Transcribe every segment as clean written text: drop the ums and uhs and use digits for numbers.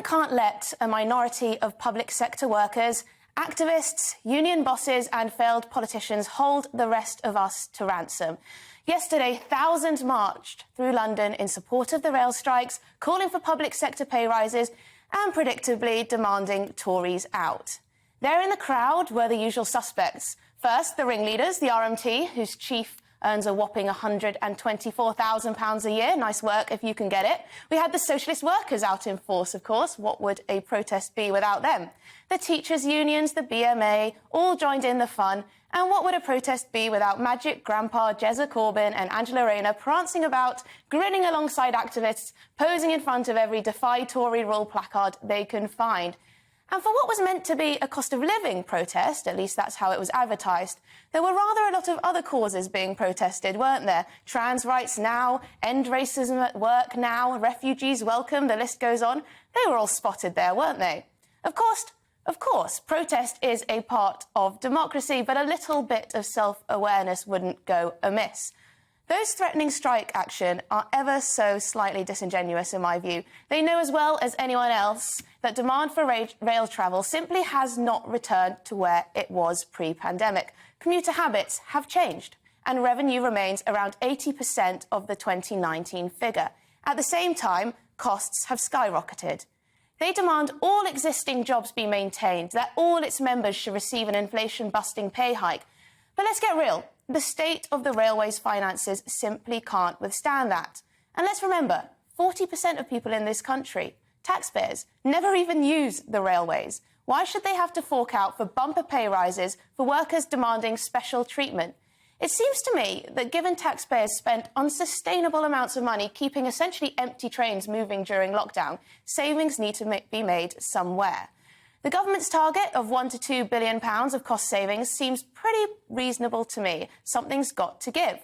government can't let a minority of public sector workers, activists, union bosses and failed politicians hold the rest of us to ransom. Yesterday, thousands marched through London in support of the rail strikes, calling for public sector pay rises and, predictably, demanding Tories out. There in the crowd were the usual suspects. First, the ringleaders, the RMT, whose chief earns a whopping £124,000 a year. Nice work if you can get it. We had the socialist workers out in force, of course. What would a protest be without them? The teachers' unions, the BMA, all joined in the fun. And what would a protest be without Magic Grandpa Jezza Corbyn and Angela Rayner prancing about, grinning alongside activists, posing in front of every Defy Tory Rule placard they can find? And for what was meant to be a cost of living protest, at least that's how it was advertised, there were rather a lot of other causes being protested, weren't there? Trans rights now, end racism at work now, refugees welcome, the list goes on. They were all spotted there, weren't they? Of course, protest is a part of democracy, but a little bit of self-awareness wouldn't go amiss. Those threatening strike action are ever so slightly disingenuous, in my view. They know as well as anyone else that demand for rail travel simply has not returned to where it was pre-pandemic. Commuter habits have changed, and revenue remains around 80% of the 2019 figure. At the same time, costs have skyrocketed. They demand all existing jobs be maintained, that all its members should receive an inflation-busting pay hike. But let's get real. The state of the railway's finances simply can't withstand that. And let's remember, 40% of people in this country, taxpayers, never even use the railways. Why should they have to fork out for bumper pay rises for workers demanding special treatment? It seems to me that given taxpayers spent unsustainable amounts of money keeping essentially empty trains moving during lockdown, savings need to be made somewhere. The government's target of £1 to £2 billion of cost savings seems pretty reasonable to me. Something's got to give.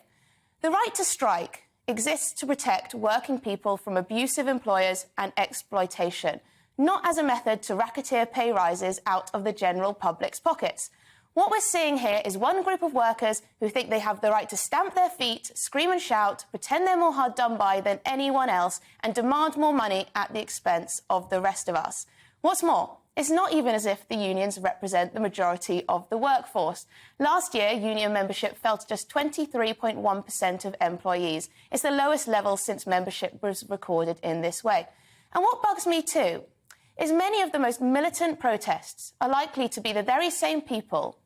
The right to strike exists to protect working people from abusive employers and exploitation, not as a method to racketeer pay rises out of the general public's pockets. What we're seeing here is one group of workers who think they have the right to stamp their feet, scream and shout, pretend they're more hard done by than anyone else, and demand more money at the expense of the rest of us. What's more, it's not even as if the unions represent the majority of the workforce. Last year, union membership fell to just 23.1% of employees. It's the lowest level since membership was recorded in this way. And what bugs me too is many of the most militant protests are likely to be the very same people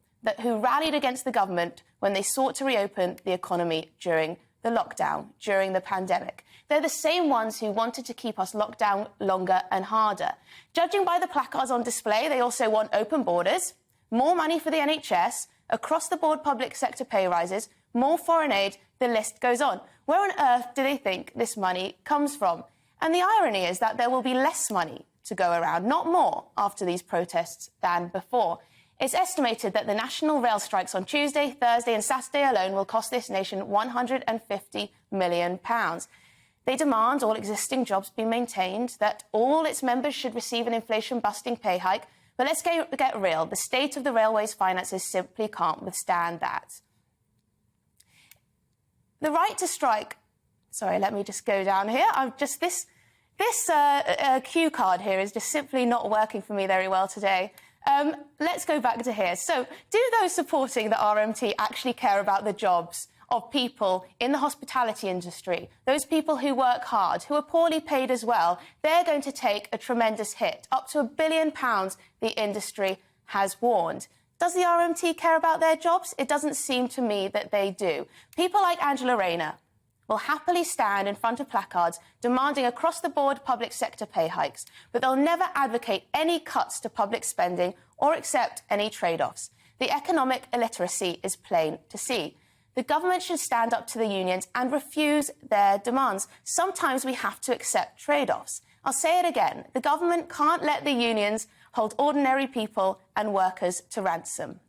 who rallied against the government when they sought to reopen the economy during the lockdown, during the pandemic. They're the same ones who wanted to keep us locked down longer and harder. Judging by the placards on display, they also want open borders, more money for the NHS, across-the-board public sector pay rises, more foreign aid, the list goes on. Where on earth do they think this money comes from? And the irony is that there will be less money to go around, not more, after these protests than before. It's estimated that the national rail strikes on Tuesday, Thursday and Saturday alone will cost this nation £150 million. They demand all existing jobs be maintained, that all its members should receive an inflation-busting pay hike. But let's get real. The state of the railway's finances simply can't withstand that. The right to strike... Sorry, let me just go down here. This cue card here is just simply not working for me very well today. Let's go back to here. So, do those supporting the RMT actually care about the jobs of people in the hospitality industry, those people who work hard, who are poorly paid as well? They're going to take a tremendous hit, up to £1 billion, the industry has warned. Does the RMT care about their jobs? It doesn't seem to me that they do. People like Angela Rayner will happily stand in front of placards demanding across-the-board public sector pay hikes, but they'll never advocate any cuts to public spending or accept any trade-offs. The economic illiteracy is plain to see. The government should stand up to the unions and refuse their demands. Sometimes we have to accept trade-offs. I'll say it again. The government can't let the unions hold ordinary people and workers to ransom.